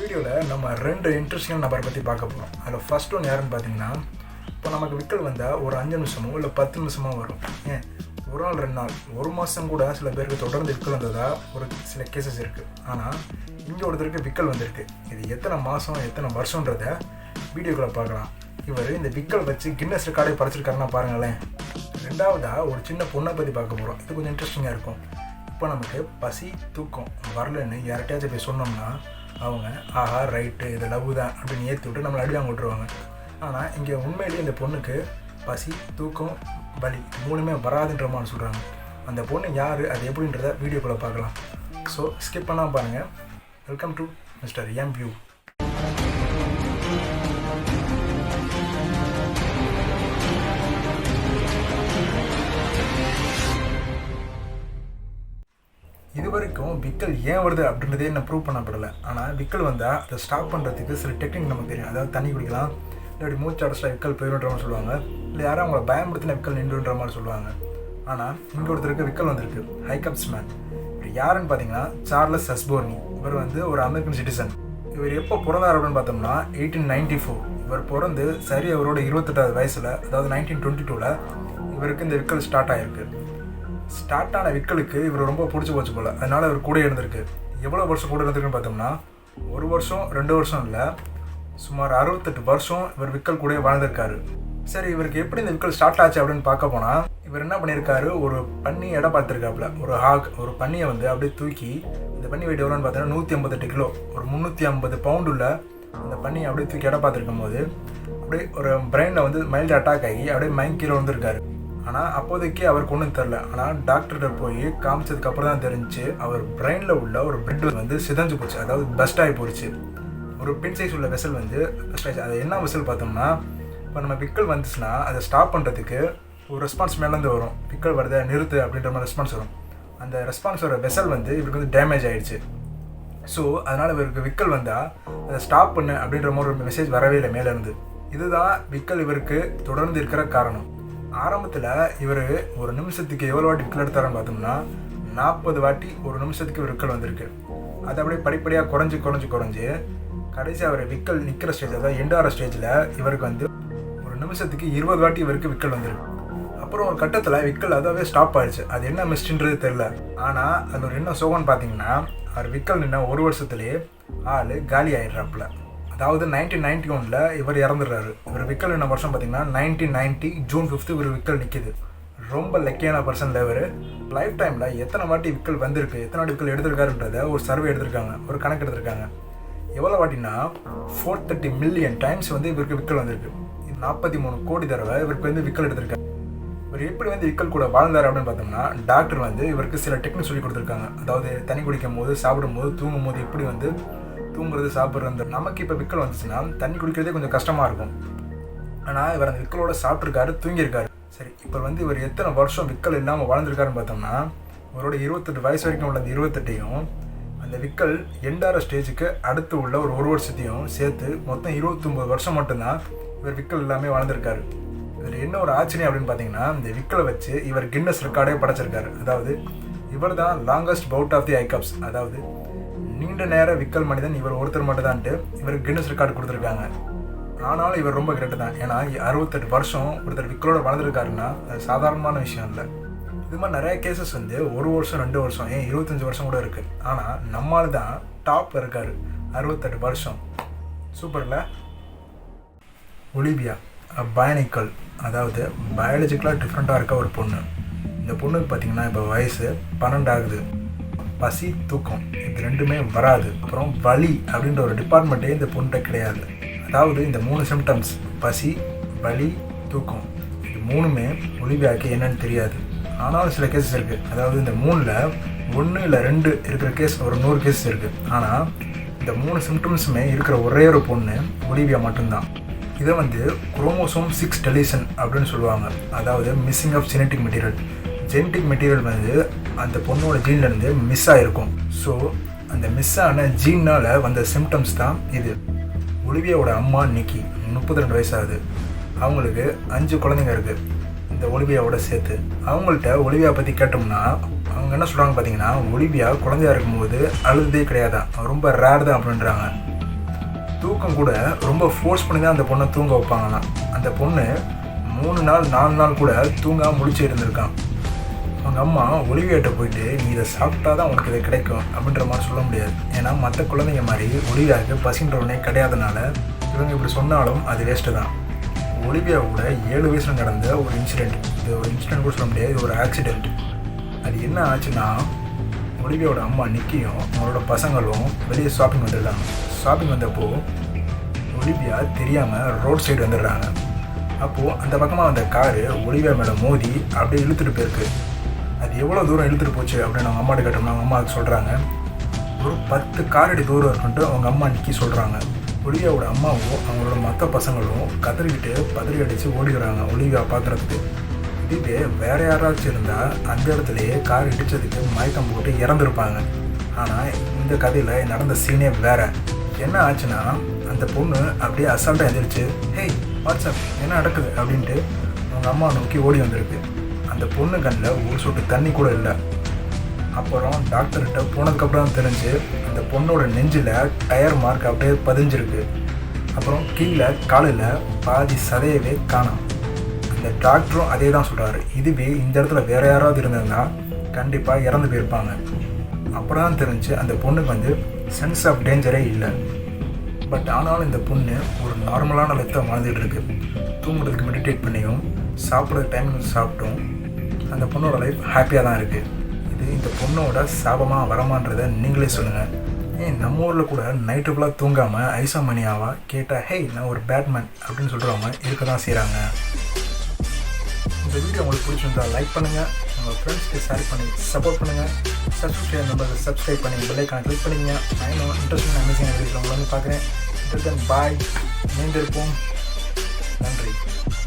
வீடியோவில் நம்ம 2 இன்ட்ரெஸ்டிங்கான நபரை பற்றி பார்க்க போகிறோம். அதில் ஃபர்ஸ்ட் ஒன்று யாருன்னு பார்த்தீங்கன்னா, இப்போ நமக்கு விக்கல் வந்தால் ஒரு 5 நிமிஷமோ இல்லை 10 நிமிஷமோ வரும். ஏன் ஒரு நாள் 2 நாள் 1 மாதம் கூட சில பேருக்கு தொடர்ந்து விக்கல் வந்ததா ஒரு சில கேசஸ் இருக்குது. ஆனால் இங்கே ஒருத்தருக்கு விக்கல் வந்திருக்கு. இது எத்தனை மாதம் எத்தனை வருஷன்றதை வீடியோக்களை பார்க்கலாம். இவர் இந்த விக்கல் வச்சு கின்னஸ் ரெக்கார்டே படைச்சிருக்காருன்னா பாருங்களேன். ரெண்டாவதாக ஒரு சின்ன பொண்ணை பற்றி பார்க்க போகிறோம். இது கொஞ்சம் இன்ட்ரெஸ்டிங்காக இருக்கும். இப்போ நமக்கு பசி தூக்கம் வரலன்னு யார்கிட்டயாச்சும் போய் சொன்னோம்னா அவங்க ஆஹா ரைட்டு இது லவ் தான் அப்படின்னு ஏற்றி விட்டு நம்மளை அடிவாங்க விட்டுருவாங்க. ஆனால் இங்கே உண்மையிலேயே இந்த பொண்ணுக்கு பசி தூக்கம் வலி 3மே வராதுன்ற மாதிரி சொல்கிறாங்க. அந்த பொண்ணு யார் அது எப்படின்றத வீடியோக்குள்ளே பார்க்கலாம். ஸோ ஸ்கிப் பண்ணாமல் பாருங்கள். Welcome to Mr.M view. இது வரைக்கும் விக்கல் ஏன் வருது அப்படின்றதே நான் ப்ரூவ் பண்ணப்படலை. ஆனால் விக்கல் வந்தால் அதை ஸ்டாப் பண்ணுறதுக்கு சில டெக்னிக் நமக்கு தெரியும். அதாவது தண்ணி குடிக்கலாம், இல்லாட்டி மூச்சு அடைச்சிட்டா விக்கல் போயிடுன்ற மாதிரி சொல்லுவாங்க, இல்லை யாரும் அவங்கள பயமுறுத்தின விக்கல் நின்றுன்ற மாதிரி சொல்லுவாங்க. ஆனால் இங்கே ஒருத்தருக்கு விக்கல் வந்திருக்கு. ஹைக்கப்ஸ் மேன். இவர் யாருன்னு பார்த்தீங்கன்னா சார்லஸ் ஆஸ்போர்னி. இவர் ஒரு அமெரிக்கன் சிட்டிசன். இவர் எப்போ பிறந்தார் அப்படின்னு பார்த்தோம்னா 1894. இவர் பிறந்து சரி அவரோட 28வது வயசில், அதாவது 1922 இவருக்கு இந்த விக்கல் ஸ்டார்ட் ஆகிருக்கு. ஸ்டார்ட் ஆன விக்கலுக்கு இவர் ரொம்ப பிடிச்சி போச்சு போல். அதனால் இவர் கூட இருந்திருக்கு. எவ்வளோ வருஷம் கூட இருந்திருக்குன்னு பார்த்தோம்னா 1 வருஷம் 2 வருஷம் இல்லை, சுமார் 68 வருஷம் இவர் விக்கல் கூட வாழ்ந்திருக்காரு. சரி, இவருக்கு எப்படி இந்த விக்கல் ஸ்டார்ட் ஆச்சு அப்படின்னு பார்க்க போனால், இவர் என்ன பண்ணியிருக்காரு, ஒரு பன்னி இடம் பார்த்துருக்காப்புல. ஒரு பன்னியை அப்படியே தூக்கி, இந்த பன்னி வெயிட் எவ்வளோன்னு பார்த்தீங்கன்னா 158 கிலோ, ஒரு 350 பவுண்டு உள்ள அந்த பன்னியை அப்படியே தூக்கி இடம் பார்த்துருக்கும் போது அப்படியே ஒரு பிரெயினில் மைல்டு அட்டாக் ஆகி அப்படியே மயங்கி கீழே வந்திருக்காரு. ஆனால் அப்போதைக்கு அவருக்கு ஒன்றும் தெரில. ஆனால் டாக்டர்கிட்ட போய் காமிச்சதுக்கப்புறம் தான் தெரிஞ்சு அவர் பிரெயினில் உள்ள ஒரு பிளட் சிதஞ்சு போச்சு, அதாவது பெஸ்ட் ஆகி போச்சு. ஒரு பின் சைஸ் உள்ள வெசல் பெஸ்ட் ஆகிடுச்சு. அது என்ன வெசல் பார்த்தோம்னா, இப்போ நம்ம விக்கல் வந்துச்சுன்னா அதை ஸ்டாப் பண்ணுறதுக்கு ஒரு ரெஸ்பான்ஸ் மேலேருந்து வரும். விக்கல் வருதை நிறுத்து அப்படின்ற மாதிரி ரெஸ்பான்ஸ் வரும். அந்த ரெஸ்பான்ஸ் வர வெசல் இவருக்கு டேமேஜ் ஆகிடுச்சு. ஸோ அதனால் இவருக்கு விக்கல் வந்தால் அதை ஸ்டாப் பண்ணு அப்படின்ற மாதிரி ஒரு மெசேஜ் வரவே இல்லை மேலேருந்து. இதுதான் விக்கல் இவருக்கு தொடர்ந்து இருக்கிற காரணம். ஆரம்பத்தில் இவர் ஒரு நிமிஷத்துக்கு எவ்வளோ வாட்டி விக்கல் எடுத்தாரன்னு பார்த்தோம்னா 40 வாட்டி ஒரு நிமிஷத்துக்கு ஒரு விக்கல் வந்திருக்கு. அது அப்படியே படிப்படியாக குறைஞ்சி கடைசி அவர் விக்கல் நிற்கிற ஸ்டேஜ், அதாவது எண்டார ஸ்டேஜில் இவருக்கு ஒரு நிமிஷத்துக்கு 20 வாட்டி இவருக்கு விக்கல் வந்திருக்கு. அப்புறம் ஒரு கட்டத்தில் விக்கல் அதாவே ஸ்டாப் ஆகிடுச்சு. அது என்ன மிஸ்ட்ன்றது தெரில. ஆனால் அது ஒரு என்ன சோகம்னு பார்த்தீங்கன்னா, அவர் விக்கல் நின்ன 1 வருஷத்துலேயே ஆள் காலி ஆகிடுறாப்புல. அதாவது 1991 இவர் இறந்துடுறாரு. இவர் விக்கல் என்ன வருஷம் பார்த்தீங்கன்னா 1990 ஜூன் 5 இவர் விக்கல் நிற்கிது. ரொம்ப லக்கியான பர்சனில் இவர் லைஃப் டைமில் எத்தனை வாட்டி விக்கல் வந்திருக்கு, எத்தனை வாட்டி விக்கல் எடுத்திருக்காருன்றதை ஒரு சர்வே எடுத்திருக்காங்க, ஒரு கணக்கு எடுத்திருக்காங்க. எவ்வளோ வாட்டினா 430 மில்லியன் டைம்ஸ் இவருக்கு விக்கல் வந்திருக்கு. 43 கோடி தடவை இவருக்கு விக்கல் எடுத்திருக்காரு. இவர் எப்படி விக்கல் கூட வாழ்ந்தார் அப்படின்னு பார்த்தோம்னா, டாக்டர் இவருக்கு சில டெக்னிக் சொல்லி கொடுத்துருக்காங்க. அதாவது தண்ணி குடிக்கும் போது, சாப்பிடும்போது, தூங்கும் போது எப்படி தூங்குறது சாப்பிட்றது. நமக்கு இப்போ விக்கல் வந்துச்சுன்னா தண்ணி குடிக்கிறதே கொஞ்சம் கஷ்டமாக இருக்கும். ஆனால் இவர் அந்த விக்கலோட சாப்பிட்ருக்காரு, தூங்கியிருக்காரு. சரி, இப்போ இவர் எத்தனை வருஷம் விக்கல் இல்லாமல் வாழ்ந்திருக்காருன்னு பார்த்தோம்னா, இவரோட 28 வயசு வரைக்கும் உள்ள 28ஐயும் அந்த விக்கல் எண்டார ஸ்டேஜுக்கு அடுத்து உள்ள ஒரு 1 வருஷத்தையும் சேர்த்து மொத்தம் 29 வருஷம் மட்டும்தான் இவர் விக்கல் எல்லாமே வாழ்ந்திருக்காரு. இதில் என்ன ஒரு ஆச்சரியம் அப்படின்னு பார்த்தீங்கன்னா, இந்த விக்கலை வச்சு இவர் கின்னஸ் ரெக்கார்டே படைச்சிருக்காரு. அதாவது இவர் தான் லாங்கஸ்ட் பவுட் ஆஃப் தி ஹைக்கப்ஸ், அதாவது நீண்ட நேர விக்கல் மனிதன் இவர் ஒருத்தர் மட்டும் தான்ட்டு இவருக்கு கின்னஸ் ரெக்கார்டு கொடுத்துருக்காங்க. ஆனாலும் இவர் ரொம்ப கிரேட்டு தான். ஏன்னா 68 வருஷம் ஒருத்தர் விக்கலோட வளர்ந்துருக்காருன்னா அது சாதாரணமான விஷயம் இல்லை. இது மாதிரி நிறைய கேசஸ் 1 வருஷம் 2 வருஷம் ஏன் 25 வருஷம் கூட இருக்குது. ஆனால் நம்மால் தான் டாப் இருக்கார், 68 வருஷம். சூப்பரில். ஒலிவியா பயானிக்கல், அதாவது பயாலஜிக்கலாக டிஃப்ரெண்ட்டாக இருக்க ஒரு பொண்ணு. இந்த பொண்ணுக்கு பார்த்திங்கன்னா இப்போ வயசு 12 ஆகுது. பசி தூக்கம் இது 2மே வராது. அப்புறம் வலி அப்படின்ற ஒரு டிபார்ட்மெண்ட்டே இந்த பொண்ணுகிட்ட கிடையாது. அதாவது இந்த 3 சிம்டம்ஸ், பசி, வலி, தூக்கம், இது 3மே ஒலிவியாவுக்கு என்னன்னு தெரியாது. ஆனாலும் சில கேசஸ் இருக்குது. அதாவது இந்த 3ல் 1 இல்லை 2 இருக்கிற கேஸ் ஒரு 100 கேசஸ் இருக்குது. ஆனால் இந்த 3 சிம்டம்ஸுமே இருக்கிற ஒரே ஒரு பொண்ணு ஒலிவியா மட்டும்தான். இதை குரோமோசோம் 6 டெலிஷன் அப்படின்னு சொல்லுவாங்க. அதாவது missing of genetic material. Genetic material அந்த பொண்ணோட ஜீன்லேருந்து மிஸ் ஆகிருக்கும். ஸோ அந்த மிஸ் ஆன ஜீனால் வந்த சிம்டம்ஸ் தான் இது. ஒலிவியாவோட அம்மா நிக்கி 32 வயசு ஆகுது. அவங்களுக்கு 5 குழந்தைங்க இருக்குது இந்த ஒலிவியாவோட சேர்த்து. அவங்கள்ட்ட ஒலிவியா பற்றி கேட்டோம்னா அவங்க என்ன சொல்கிறாங்க பார்த்தீங்கன்னா, ஒலிவியா குழந்தையா இருக்கும்போது அழுதே கிடையாதான், ரொம்ப ரேர் தான் அப்படின்றாங்க. தூக்கம் கூட ரொம்ப ஃபோர்ஸ் பண்ணி தான் அந்த பொண்ணை தூங்க வைப்பாங்களாம். அந்த பொண்ணு 3 நாள் 4 நாள் கூட தூங்காமல் முழிச்சு இருந்திருக்கான். அவங்க அம்மா ஒலிவியாட்ட போயிட்டு நீ இதை சாப்பிட்டா தான் உனக்கு இது கிடைக்கும் அப்படின்ற மாதிரி சொல்ல முடியாது. ஏன்னா மற்ற குழந்தைங்க மாதிரி ஒலிவியாவுக்கு பசின்றவனே கிடையாதனால இவங்க இப்படி சொன்னாலும் அது வேஸ்ட்டு தான். ஒலிவியாவோட 7 வயசில் நடந்த ஒரு இன்சிடெண்ட். இது ஒரு இன்சிடெண்ட் கூட சொல்ல முடியாது, இது ஒரு ஆக்சிடெண்ட். அது என்ன ஆச்சுன்னா, ஒலிவியாவோட அம்மா நிக்கியும் அவங்களோட பசங்களும் வெளியே ஷாப்பிங் வந்துடுறாங்க. ஷாப்பிங் வந்தப்போ ஒலிவியா தெரியாமல் ரோட் சைடு வந்துடுறாங்க. அப்போது அந்த பக்கமாக வந்த காரு ஒலிவியா மேலே மோதி அப்படியே இழுத்துட்டு போயிருக்கு. அது எவ்வளோ தூரம் இழுத்துட்டு போச்சு அப்படின்னு அவங்க அம்மாட்ட கேட்டோம்னா அவங்க அம்மா அதுக்கு சொல்கிறாங்க, ஒரு 10 காரடி தூரம் இருக்குன்ட்டு அவங்க அம்மா நிற்கி சொல்கிறாங்க. ஒலிவியாவோட அம்மாவும் அவங்களோட மற்ற பசங்களும் கதறிக்கிட்டு பதறி அடித்து ஓடிக்கிறாங்க ஒலிவியா பார்க்குறதுக்கு. இதுவே வேறு யாராச்சும் இருந்தால் அந்த இடத்துலையே கார் இடித்ததுக்கு மயக்கம் போட்டு இறந்துருப்பாங்க. ஆனால் இந்த கதையில் நடந்த சீனே வேறு. என்ன ஆச்சுன்னா, அந்த பொண்ணு அப்படியே அசால்ட்டாக எழுந்திரிச்சு ஹேய் வாட்ஸ்அப் என்ன நடக்குது அப்படின்ட்டு அவங்க அம்மா நோக்கி ஓடி வந்திருக்கு. அந்த பொண்ணு கண்ணில் ஒரு சொட்டு தண்ணி கூட இல்லை. அப்புறம் டாக்டர்கிட்ட போனதுக்கப்புறம் தெரிஞ்சு அந்த பொண்ணோட நெஞ்சில் டயர் மார்க் அப்படியே பதிஞ்சிருக்கு. அப்புறம் கீழே காலில் பாதி சதையவே காணோம். அந்த டாக்டரும் அதே தான் சொல்கிறாரு. இதுவே இந்த இடத்துல வேறு யாராவது இருந்திருந்தா கண்டிப்பாக இறந்து போயிருப்பாங்க. அப்புறம் தான் தெரிஞ்சு அந்த பொண்ணுக்கு சென்ஸ் ஆஃப் டேஞ்சரே இல்லை. பட் ஆனாலும் இந்த பொண்ணு ஒரு நார்மலான லைஃப் தான் வாழ்ந்துகிட்டு இருக்கு. தூங்குறதுக்கு மெடிடேட் பண்ணியும் சாப்பிட்ற டைமுக்கு சாப்பிட்டும் அந்த பொண்ணோட லைஃப் ஹாப்பியாக தான் இருக்குது. இது இந்த பொண்ணோட சாபமாக வரமான்றதை நீங்களே சொல்லுங்கள். நம்ம ஊரில் கூட நைட்டு ஃபுல்லாக தூங்காமல் ஐசோமனியாவா கேட்டால் ஹேய் நான் ஒரு பேட்மேன் அப்படின்னு சொல்கிறவங்க இருக்க தான் செய்கிறாங்க. இந்த வீடியோ உங்களுக்கு பிடிச்சிருந்தா லைக் பண்ணுங்கள், உங்கள் ஃப்ரெண்ட்ஸ்க்கு ஷேர் பண்ணி சப்போர்ட் பண்ணுங்கள். சப்ஸ்கிரைப் நம்பருக்கு சப்ஸ்கிரைப் பண்ணி பெல் ஐக்கானை கிளிக் பண்ணிங்க. நான் இன்னும் இன்ட்ரெஸ்டிங் அமேசிங் வீடியோஸ் உங்களை பார்க்குறேன். பாய், இணைந்திருப்போம். நன்றி.